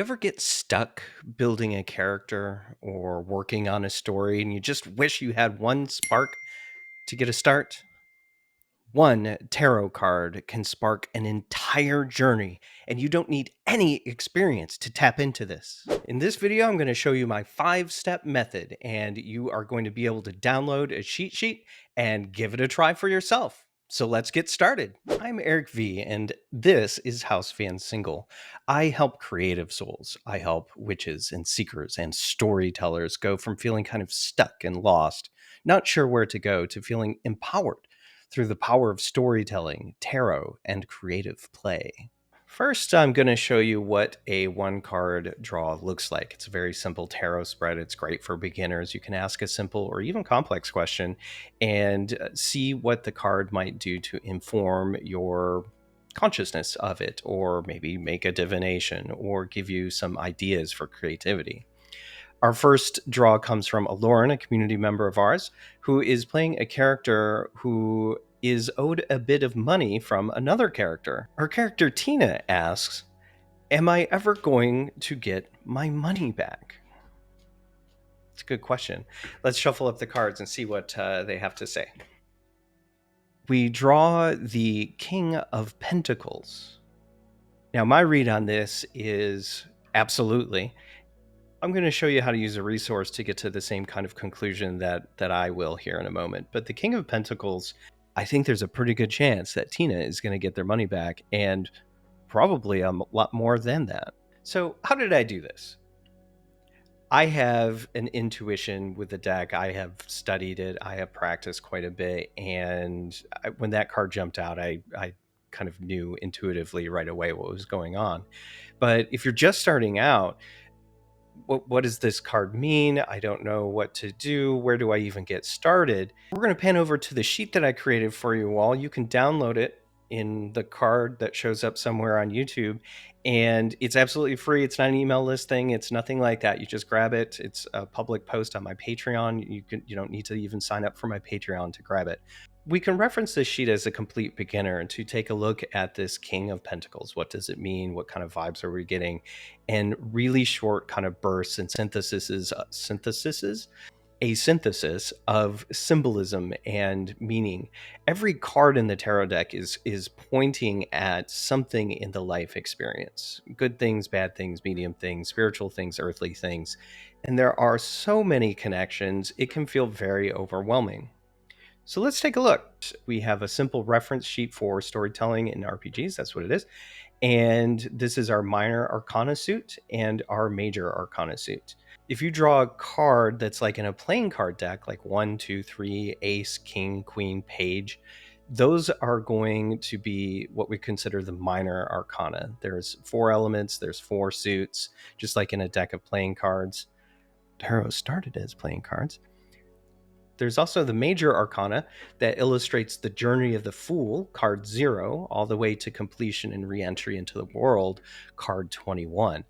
Ever get stuck building a character or working on a story and you just wish you had one spark to get a start? One tarot card can spark an entire journey, and you don't need any experience to tap into this. In this video, I'm going to show you my 5-step method, and you are going to be able to download a cheat sheet and give it a try for yourself. So let's get started. I'm Eric V, and this is House Fan Single. I help creative souls. I help witches and seekers and storytellers go from feeling kind of stuck and lost, not sure where to go, to feeling empowered through the power of storytelling, tarot, and creative play. First, I'm going to show you what a one card draw looks like. It's a very simple tarot spread. It's great for beginners. You can ask a simple or even complex question and see what the card might do to inform your consciousness of it, or maybe make a divination or give you some ideas for creativity. Our first draw comes from Lauren, a community member of ours, who is playing a character who is owed a bit of money from another character. Her character Tina asks, "Am I ever going to get my money back?" It's a good question. Let's shuffle up the cards and see what they have to say. We draw the King of Pentacles. Now, my read on this is absolutely. I'm going to show you how to use a resource to get to the same kind of conclusion that I will here in a moment. But the King of Pentacles, I think there's a pretty good chance that Tina is going to get their money back, and probably a lot more than that. So how did I do this? I have an intuition with the deck. I have studied it. I have practiced quite a bit. And when that card jumped out, I kind of knew intuitively right away what was going on. But if you're just starting out, what does this card mean? I don't know what to do. Where do I even get started? We're going to pan over to the sheet that I created for you all. You can download it in the card that shows up somewhere on YouTube, and it's absolutely free. It's not an email list thing. It's nothing like that. You just grab it. It's a public post on my Patreon. You don't need to even sign up for my Patreon to grab it. We can reference this sheet as a complete beginner to take a look at this King of Pentacles. What does it mean? What kind of vibes are we getting? And really short kind of bursts and synthesis a synthesis of symbolism and meaning. Every card in the tarot deck is pointing at something in the life experience. Good things, bad things, medium things, spiritual things, earthly things. And there are so many connections, it can feel very overwhelming. So let's take a look. We have a simple reference sheet for storytelling in RPGs. That's what it is. And this is our minor arcana suit and our major arcana suit. If you draw a card that's like in a playing card deck, like 1, 2, 3, ace, king, queen, page, those are going to be what we consider the minor arcana. There's 4 elements, there's 4 suits, just like in a deck of playing cards. Tarot started as playing cards. There's also the major arcana that illustrates the journey of the Fool, card 0, all the way to completion and re-entry into the world, card 21.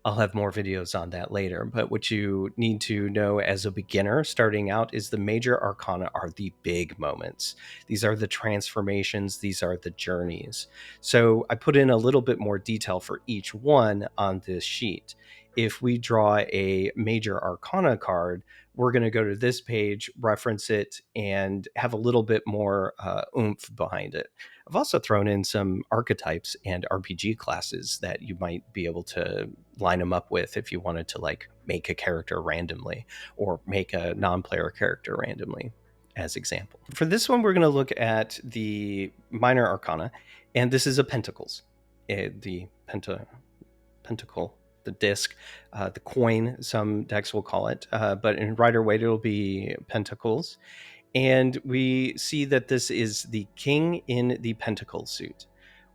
I'll have more videos on that later, but what you need to know as a beginner starting out is the major arcana are the big moments. These are the transformations, these are the journeys. So I put in a little bit more detail for each one on this sheet. If we draw a major arcana card, we're going to go to this page, reference it, and have a little bit more oomph behind it. I've also thrown in some archetypes and RPG classes that you might be able to line them up with if you wanted to like make a character randomly or make a non-player character randomly as example. For this one, we're going to look at the minor arcana, and this is a pentacles, the pentacle, the disc, the coin, some decks will call it, but in Rider-Waite it'll be pentacles. And we see that this is the king in the pentacle suit.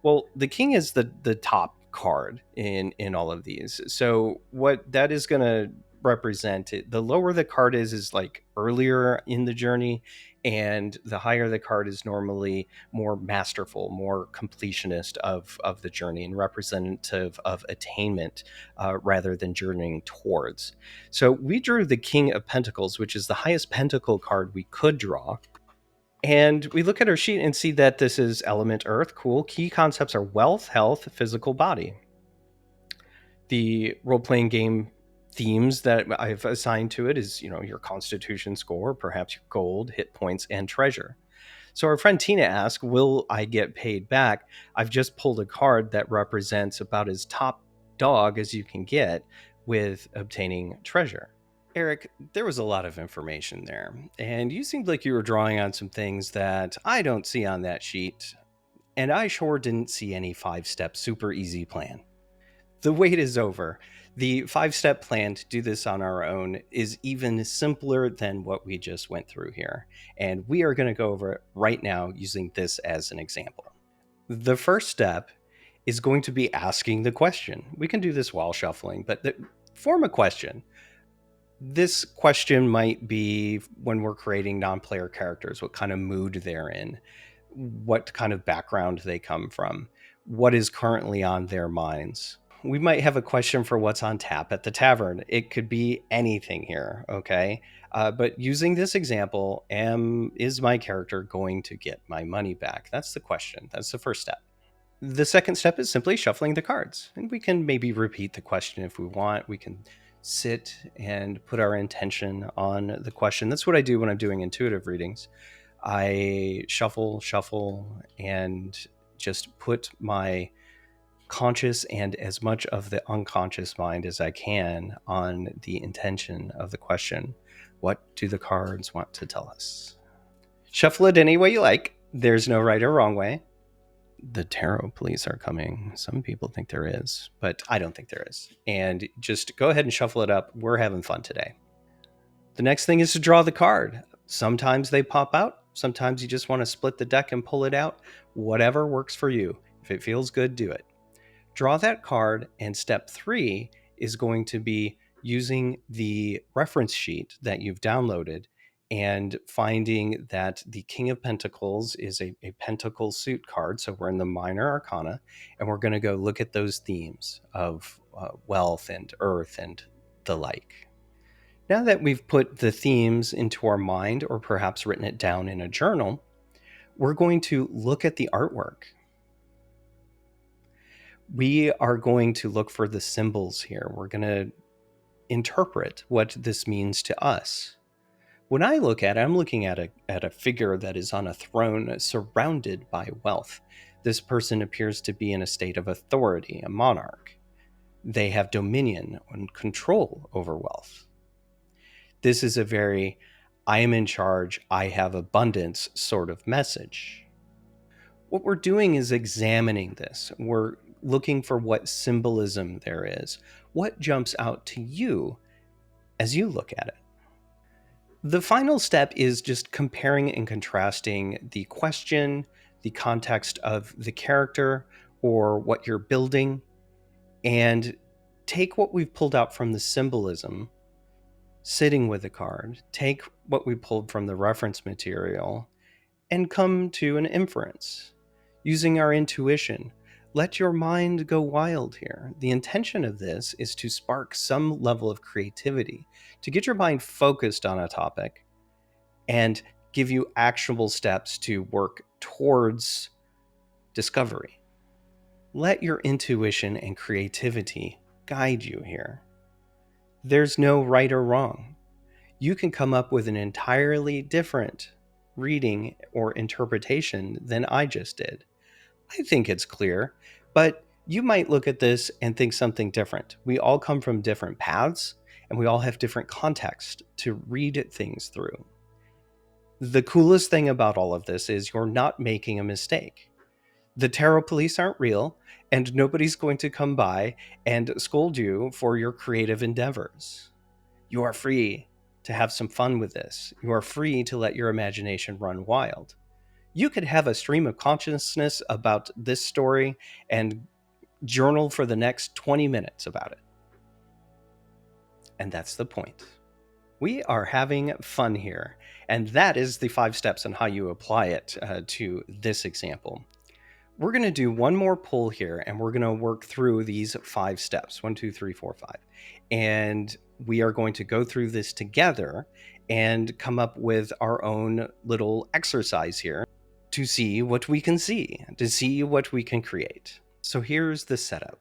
Well, the king is the top card in all of these. So what that is going to represent, it, the lower the card is like earlier in the journey, and the higher the card is normally more masterful, more completionist of the journey and representative of attainment rather than journeying towards. So we drew the King of Pentacles, which is the highest pentacle card we could draw. And we look at our sheet and see that this is element earth. Cool. Key concepts are wealth, health, physical body. The role-playing game themes that I've assigned to it is, your constitution score, perhaps your gold, hit points, and treasure. So our friend Tina asked, will I get paid back? I've just pulled a card that represents about as top dog as you can get with obtaining treasure. Eric, there was a lot of information there, and you seemed like you were drawing on some things that I don't see on that sheet, and I sure didn't see any 5-step super easy plan. The wait is over. The 5-step plan to do this on our own is even simpler than what we just went through here. And we are going to go over it right now using this as an example. The first step is going to be asking the question. We can do this while shuffling, but form a question. This question might be when we're creating non-player characters, what kind of mood they're in, what kind of background they come from, what is currently on their minds. We might have a question for what's on tap at the tavern. It could be anything here, okay? But using this example, is my character going to get my money back? That's the question. That's the first step. The second step is simply shuffling the cards. And we can maybe repeat the question if we want. We can sit and put our intention on the question. That's what I do when I'm doing intuitive readings. I shuffle, and just put my conscious and as much of the unconscious mind as I can on the intention of the question. What do the cards want to tell us? Shuffle it any way you like. There's no right or wrong way. The tarot police are coming. Some people think there is, but I don't think there is. And just go ahead and shuffle it up. We're having fun today. The next thing is to draw the card. Sometimes they pop out. Sometimes you just want to split the deck and pull it out. Whatever works for you. If it feels good, do it. Draw that card, and step 3 is going to be using the reference sheet that you've downloaded and finding that the King of Pentacles is a pentacle suit card. So we're in the minor arcana, and we're going to go look at those themes of wealth and earth and the like. Now that we've put the themes into our mind, or perhaps written it down in a journal, we're going to look at the artwork. We are going to look for the symbols here. We're going to interpret what this means to us. When I look at it, I'm looking at a figure that is on a throne surrounded by wealth. This person appears to be in a state of authority, a monarch. They have dominion and control over wealth. This is a very, I am in charge, I have abundance sort of message. What we're doing is examining this. We're looking for what symbolism there is. What jumps out to you as you look at it? The final step is just comparing and contrasting the question, the context of the character, or what you're building, and take what we've pulled out from the symbolism, sitting with the card, take what we pulled from the reference material, and come to an inference. Using our intuition, let your mind go wild here. The intention of this is to spark some level of creativity, to get your mind focused on a topic and give you actionable steps to work towards discovery. Let your intuition and creativity guide you here. There's no right or wrong. You can come up with an entirely different reading or interpretation than I just did. I think it's clear, but you might look at this and think something different. We all come from different paths, and we all have different context to read things through. The coolest thing about all of this is you're not making a mistake. The tarot police aren't real, and nobody's going to come by and scold you for your creative endeavors. You are free to have some fun with this. You are free to let your imagination run wild. You could have a stream of consciousness about this story and journal for the next 20 minutes about it. And that's the point. We are having fun here. And that is the 5 steps on how you apply it to this example. We're going to do one more pull here, and we're going to work through these 5 steps, 1, 2, 3, 4, 5. And we are going to go through this together and come up with our own little exercise here to see what we can see, to see what we can create. So here's the setup.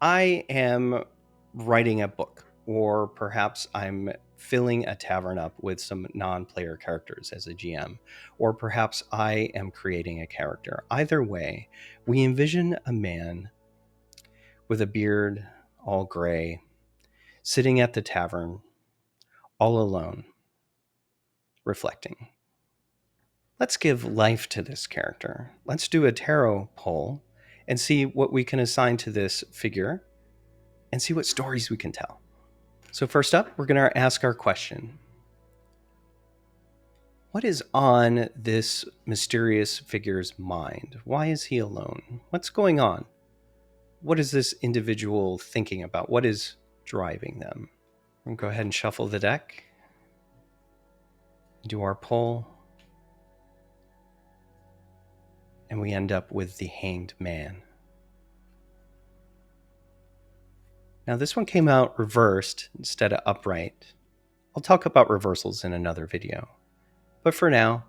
I am writing a book, or perhaps I'm filling a tavern up with some non player characters as a GM, or perhaps I am creating a character. Either way, we envision a man with a beard, all gray, sitting at the tavern, all alone, reflecting. Let's give life to this character. Let's do a tarot poll and see what we can assign to this figure and see what stories we can tell. So, first up, we're going to ask our question. What is on this mysterious figure's mind? Why is he alone? What's going on? What is this individual thinking about? What is driving them? We'll go ahead and shuffle the deck, do our poll, and we end up with the Hanged Man. Now, this one came out reversed instead of upright. I'll talk about reversals in another video. But for now,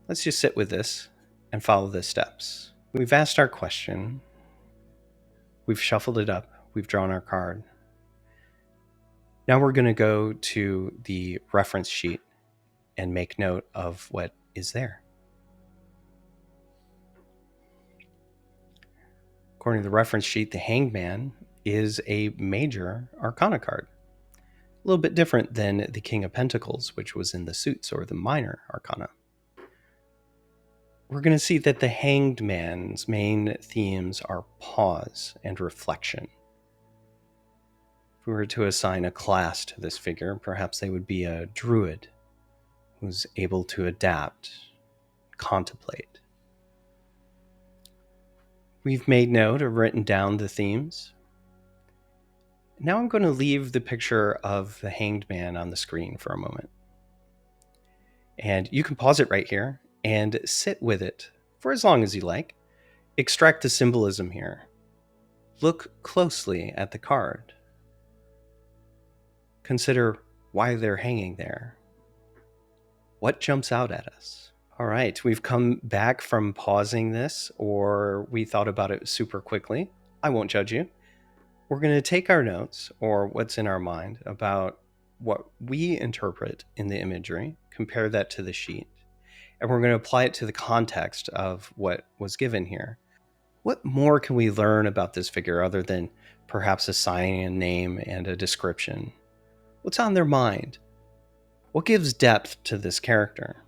let's just sit with this and follow the steps. We've asked our question. We've shuffled it up. We've drawn our card. Now we're going to go to the reference sheet and make note of what is there. According to the reference sheet, the Hanged Man is a major arcana card. A little bit different than the King of Pentacles, which was in the suits, or the minor arcana. We're going to see that the Hanged Man's main themes are pause and reflection. If we were to assign a class to this figure, perhaps they would be a druid who's able to adapt, contemplate. We've made note or written down the themes. Now I'm going to leave the picture of the Hanged Man on the screen for a moment. And you can pause it right here and sit with it for as long as you like. Extract the symbolism here. Look closely at the card. Consider why they're hanging there. What jumps out at us? All right, we've come back from pausing this, or we thought about it super quickly. I won't judge you. We're going to take our notes, or what's in our mind, about what we interpret in the imagery, compare that to the sheet, and we're going to apply it to the context of what was given here. What more can we learn about this figure other than perhaps assigning a name and a description? What's on their mind? What gives depth to this character?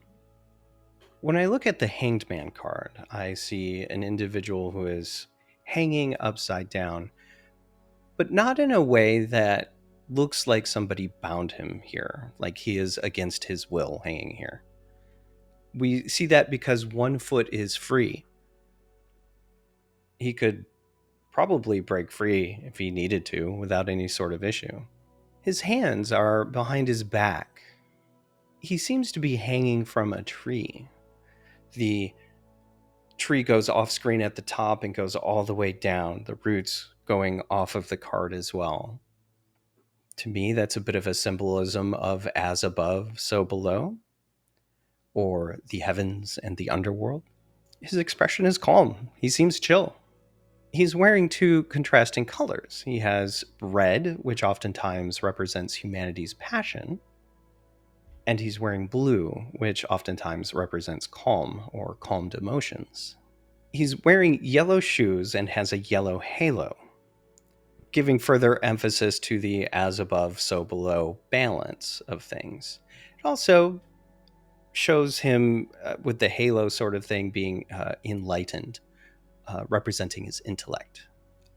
When I look at the Hanged Man card, I see an individual who is hanging upside down, but not in a way that looks like somebody bound him here, like he is against his will hanging here. We see that because one foot is free. He could probably break free if he needed to without any sort of issue. His hands are behind his back. He seems to be hanging from a tree. The tree goes off screen at the top and goes all the way down, the roots going off of the card as well. To me, that's a bit of a symbolism of as above, so below, or the heavens and the underworld. His expression is calm. He seems chill. He's wearing two contrasting colors. He has red, which oftentimes represents humanity's passion, and he's wearing blue, which oftentimes represents calm or calmed emotions. He's wearing yellow shoes and has a yellow halo, giving further emphasis to the as above, so below balance of things. It also shows him with the halo sort of thing being enlightened, representing his intellect.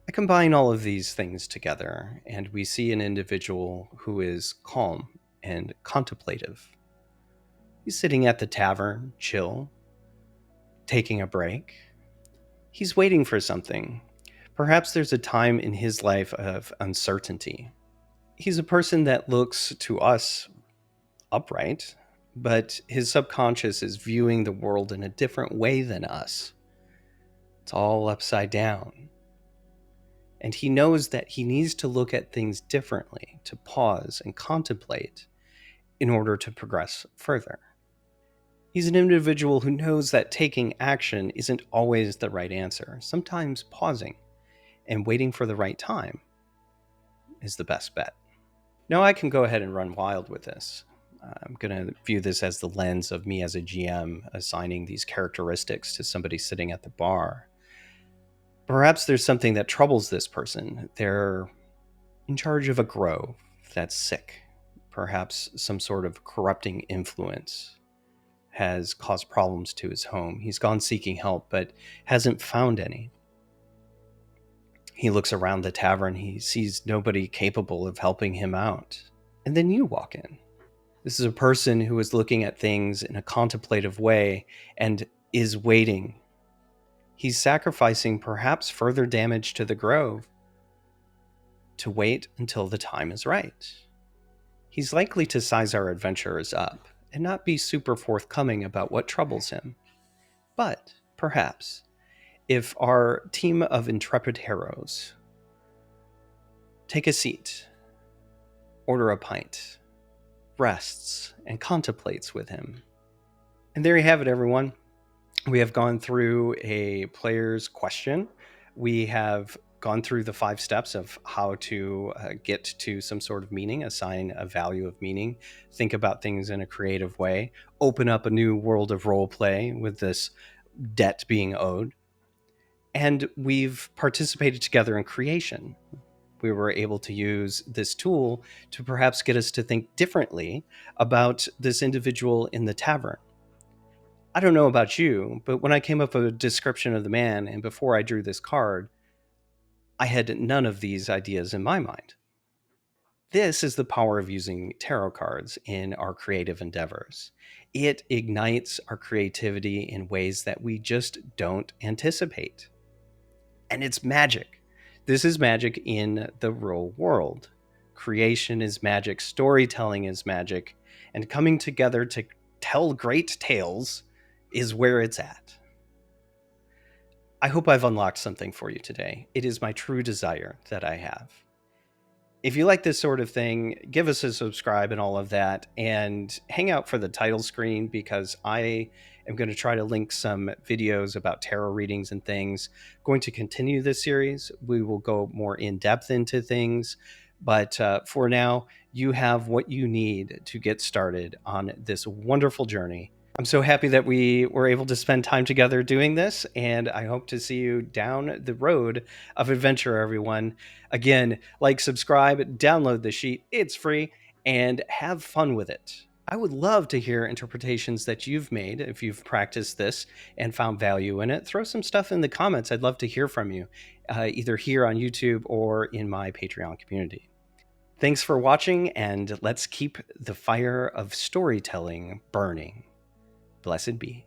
I combine all of these things together, and we see an individual who is calm and contemplative. He's sitting at the tavern, chill, taking a break. He's waiting for something. Perhaps there's a time in his life of uncertainty. He's a person that looks to us upright, but his subconscious is viewing the world in a different way than us. It's all upside down. And he knows that he needs to look at things differently, to pause and contemplate in order to progress further. He's an individual who knows that taking action isn't always the right answer. Sometimes pausing and waiting for the right time is the best bet. Now I can go ahead and run wild with this. I'm going to view this as the lens of me as a GM assigning these characteristics to somebody sitting at the bar. Perhaps there's something that troubles this person. They're in charge of a grove that's sick. Perhaps some sort of corrupting influence has caused problems to his home. He's gone seeking help, but hasn't found any. He looks around the tavern. He sees nobody capable of helping him out. And then you walk in. This is a person who is looking at things in a contemplative way and is waiting. He's sacrificing perhaps further damage to the grove to wait until the time is right. He's likely to size our adventurers up and not be super forthcoming about what troubles him. But perhaps if our team of intrepid heroes take a seat, order a pint, rests, and contemplates with him. And there you have it, everyone. We have gone through a player's question. We have gone through the 5 steps of how to get to some sort of meaning, assign a value of meaning, think about things in a creative way, open up a new world of role play with this debt being owed. And we've participated together in creation. We were able to use this tool to perhaps get us to think differently about this individual in the tavern. I don't know about you, but when I came up with a description of the man and before I drew this card, I had none of these ideas in my mind. This is the power of using tarot cards in our creative endeavors. It ignites our creativity in ways that we just don't anticipate. And it's magic. This is magic in the real world. Creation is magic, storytelling is magic, and coming together to tell great tales is where it's at. I hope I've unlocked something for you today. It is my true desire that I have. If you like this sort of thing, give us a subscribe and all of that, and hang out for the title screen because I am going to try to link some videos about tarot readings and things. Going to continue this series. We will go more in depth into things, but for now, you have what you need to get started on this wonderful journey. I'm so happy that we were able to spend time together doing this, and I hope to see you down the road of adventure, everyone. Again, like, subscribe, download the sheet. It's free, and have fun with it. I would love to hear interpretations that you've made if you've practiced this and found value in it. Throw some stuff in the comments. I'd love to hear from you, either here on YouTube or in my Patreon community. Thanks for watching, and let's keep the fire of storytelling burning. Blessed be.